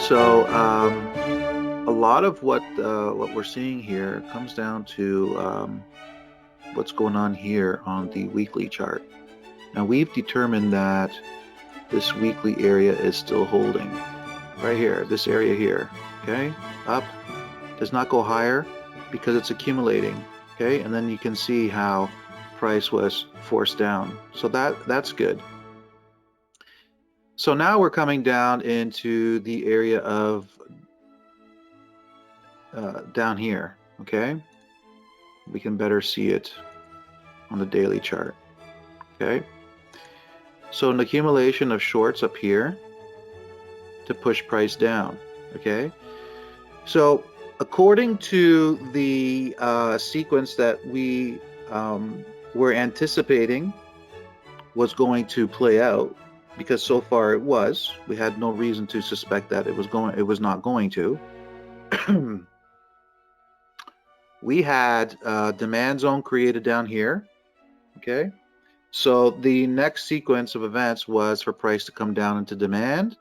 So a lot of what we're seeing here comes down to what's going on here on the weekly chart. Now we've determined that this weekly area is still holding right here, this area here. Okay, up, does not go higher because it's accumulating. Okay, and then you can see how price was forced down. So that's good. So now we're coming down into the area of down here. Okay, we can better see it on the daily chart. Okay, so an accumulation of shorts up here to push price down. Okay, so according to the sequence that we were anticipating was going to play out, because so far it was, we had no reason to suspect that it was not going to. We had a demand zone created down here. Okay, so the next sequence of events was for price to come down into demand,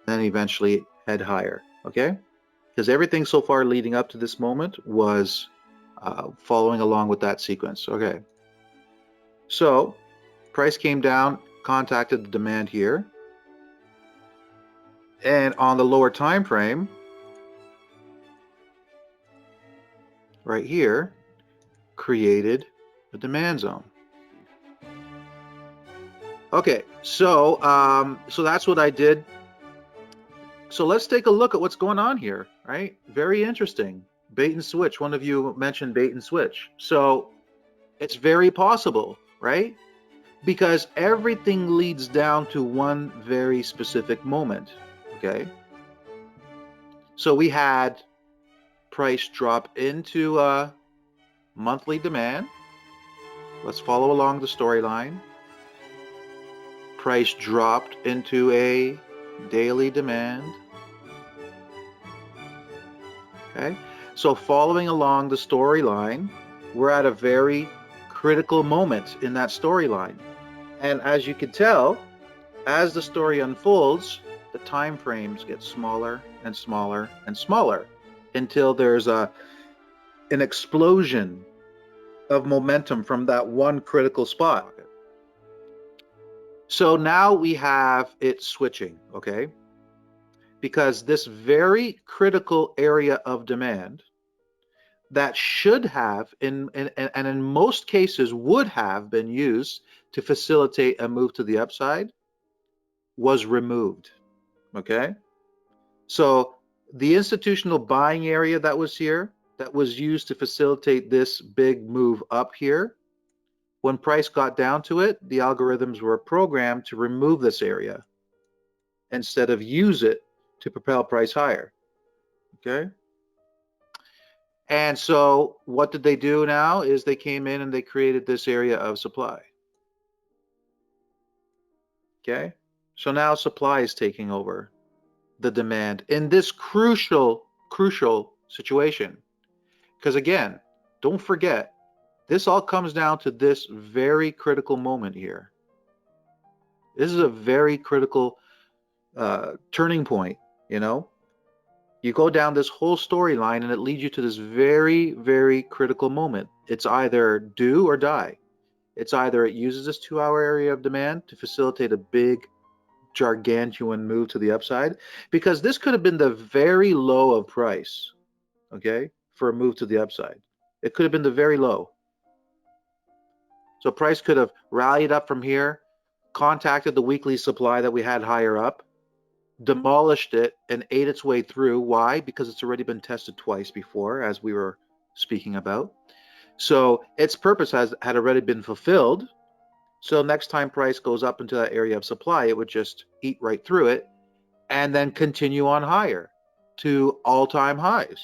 then eventually head higher. Okay, because everything so far leading up to this moment was following along with that sequence. Okay, so price came down, contacted the demand here, and on the lower time frame right here created a demand zone. Okay, so so that's what I did. So let's take a look at what's going on here, right? Very interesting. Bait and switch. One of you mentioned bait and switch. So it's very possible, right? Because everything leads down to one very specific moment, okay? So we had price drop into monthly demand. Let's follow along the storyline. Price dropped into a daily demand. Okay, so following along the storyline, we're at a very critical moment in that storyline. And as you can tell, as the story unfolds, the time frames get smaller and smaller and smaller until there's an explosion of momentum from that one critical spot. So now we have it switching, okay? Because this very critical area of demand that should have, and in most cases would have been used to facilitate a move to the upside, was removed, okay? So the institutional buying area that was here, that was used to facilitate this big move up here, when price got down to it, the algorithms were programmed to remove this area instead of use it to propel price higher, okay? And so what did they do now is they came in and they created this area of supply. Okay, so now supply is taking over the demand in this crucial situation. Because again, don't forget, this all comes down to this very critical moment here. This is a very critical turning point, you know? You go down this whole storyline and it leads you to this very, very critical moment. It's either do or die. It's either it uses this 2-hour area of demand to facilitate a big, gargantuan move to the upside, because this could have been the very low of price, okay, for a move to the upside. It could have been the very low. So price could have rallied up from here, contacted the weekly supply that we had higher up, demolished it, and ate its way through. Why? Because it's already been tested twice before, as we were speaking about. So its purpose had already been fulfilled. So next time price goes up into that area of supply, it would just eat right through it and then continue on higher to all-time highs.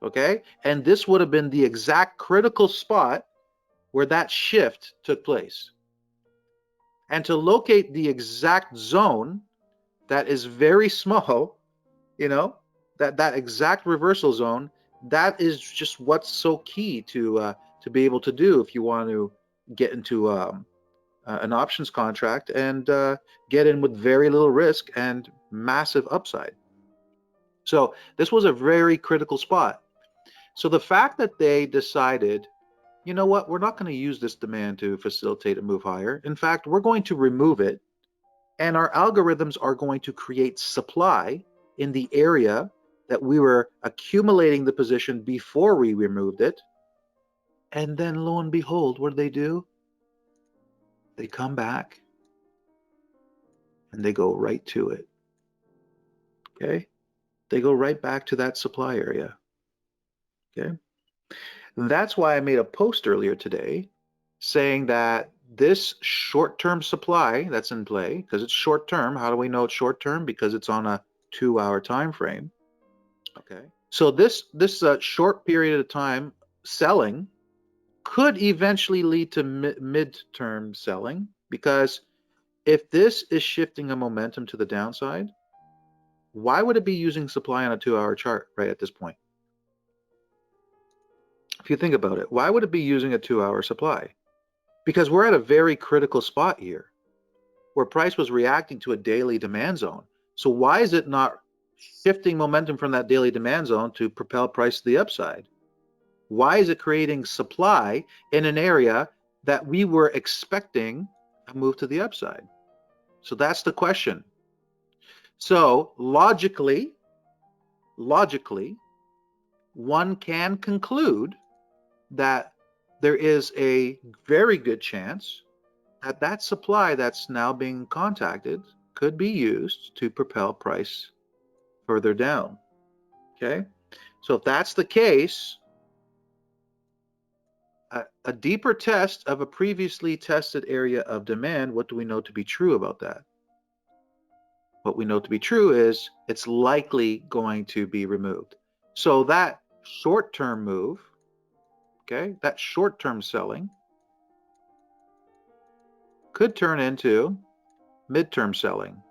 Okay? And this would have been the exact critical spot where that shift took place. And to locate the exact zone that is very small, you know, that exact reversal zone, that is just what's so key to be able to do if you want to get into an options contract and get in with very little risk and massive upside. So this was a very critical spot. So the fact that they decided, you know what, we're not going to use this demand to facilitate a move higher. In fact, we're going to remove it, and our algorithms are going to create supply in the area that we were accumulating the position before we removed it. And then lo and behold, what do? They come back and they go right to it. Okay? They go right back to that supply area. Okay? And that's why I made a post earlier today saying that this short-term supply that's in play, because it's short-term. How do we know it's short-term? Because it's on a 2-hour time frame. Okay. So this short period of time selling could eventually lead to midterm selling, because if this is shifting a momentum to the downside, why would it be using supply on a 2-hour chart right at this point? If you think about it, why would it be using a 2-hour supply? Because we're at a very critical spot here where price was reacting to a daily demand zone. So why is it not shifting momentum from that daily demand zone to propel price to the upside? Why is it creating supply in an area that we were expecting a move to the upside? So that's the question. So logically, one can conclude that there is a very good chance that that supply that's now being contacted could be used to propel price further down. Okay, so if that's the case, a deeper test of a previously tested area of demand, what do we know to be true about that? What we know to be true is it's likely going to be removed. So that short-term move, okay, that short-term selling could turn into midterm selling.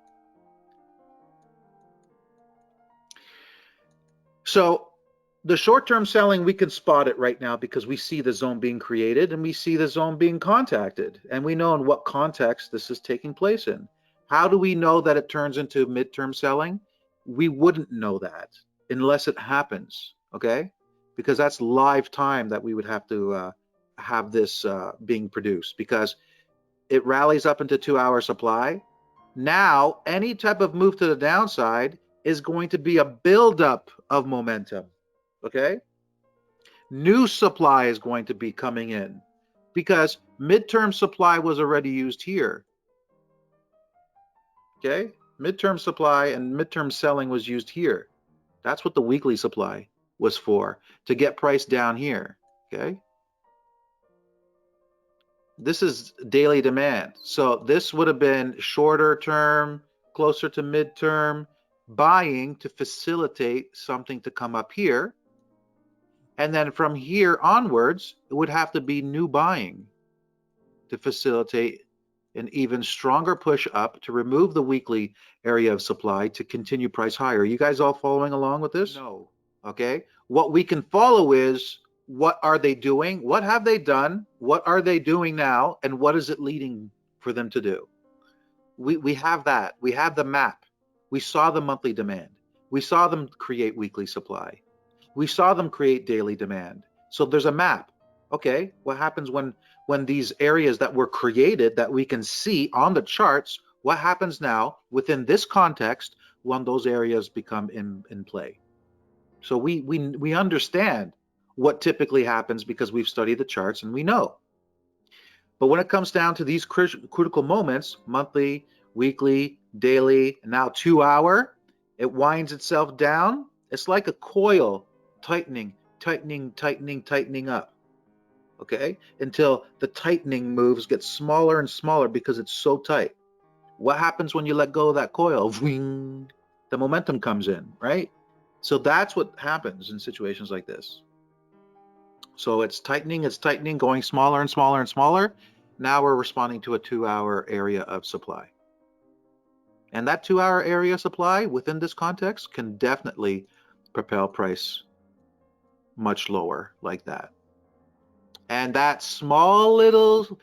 So the short-term selling, we can spot it right now because we see the zone being created and we see the zone being contacted, and we know in what context this is taking place in. How do we know that it turns into midterm selling? We wouldn't know that unless it happens, okay? Because that's live time that we would have to have this being produced, because it rallies up into 2-hour supply. Now, any type of move to the downside is going to be a buildup of momentum, okay? New supply is going to be coming in because midterm supply was already used here, okay? Midterm supply and midterm selling was used here. That's what the weekly supply was for, to get price down here, okay? This is daily demand. So this would have been shorter term, closer to midterm buying to facilitate something to come up here. And then from here onwards, it would have to be new buying to facilitate an even stronger push up to remove the weekly area of supply to continue price higher. Are you guys all following along with this? No. Okay. What we can follow is, what are they doing? What have they done? What are they doing now? And what is it leading for them to do? We have that. We have the map. We saw the monthly demand. We saw them create weekly supply. We saw them create daily demand. So there's a map. Okay, what happens when these areas that were created that we can see on the charts, what happens now within this context when those areas become in play? So we understand what typically happens because we've studied the charts and we know. But when it comes down to these critical moments, monthly, weekly, daily, and now 2-hour, it winds itself down. It's like a coil tightening, tightening, tightening, tightening up, okay? Until the tightening moves get smaller and smaller because it's so tight. What happens when you let go of that coil? Wing, the momentum comes in, right? So that's what happens in situations like this. So it's tightening, going smaller and smaller and smaller. Now we're responding to a 2-hour area of supply. And that 2-hour area supply within this context can definitely propel price much lower like that. And that small little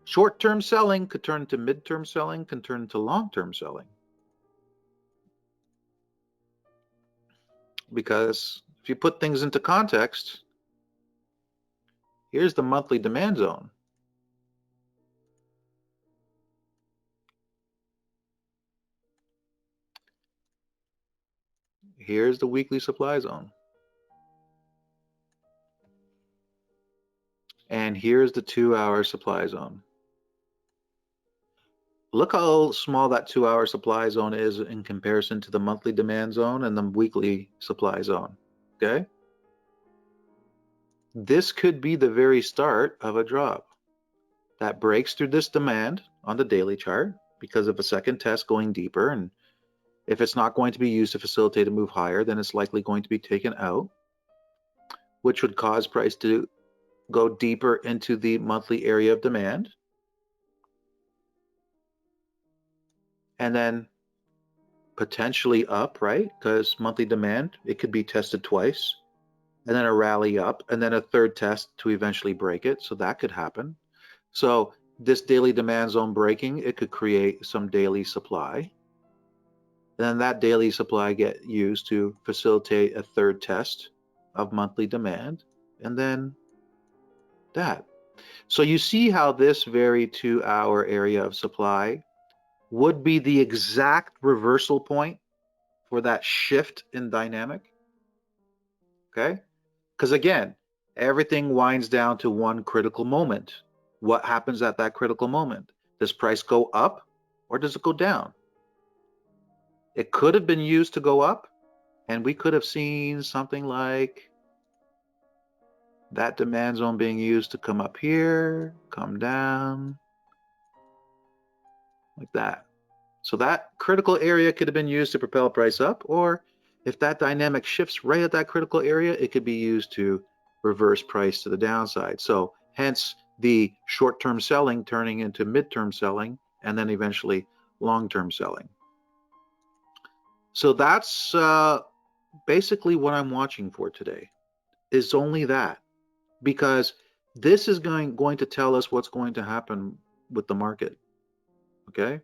short-term selling could turn to midterm selling, can turn to long-term selling. because if you put things into context, here's the monthly demand zone. Here's the weekly supply zone. And here's the 2-hour supply zone. Look how small that 2-hour supply zone is in comparison to the monthly demand zone and the weekly supply zone, okay? This could be the very start of a drop that breaks through this demand on the daily chart because of a second test going deeper. And if it's not going to be used to facilitate a move higher, then it's likely going to be taken out, which would cause price to go deeper into the monthly area of demand. And then potentially up, right? Because monthly demand, it could be tested twice, and then a rally up, and then a third test to eventually break it. So that could happen. So this daily demand zone breaking, it could create some daily supply. Then that daily supply get used to facilitate a third test of monthly demand, and then that. So you see how this very 2-hour area of supply would be the exact reversal point for that shift in dynamic, okay? Because again, everything winds down to one critical moment. What happens at that critical moment? Does price go up or does it go down? It could have been used to go up, and we could have seen something like that demand zone being used to come up here, come down, like that. So that critical area could have been used to propel price up, or if that dynamic shifts right at that critical area, it could be used to reverse price to the downside. So hence the short-term selling turning into mid-term selling and then eventually long-term selling. So that's basically what I'm watching for today, is only that, because this is going to tell us what's going to happen with the market, okay?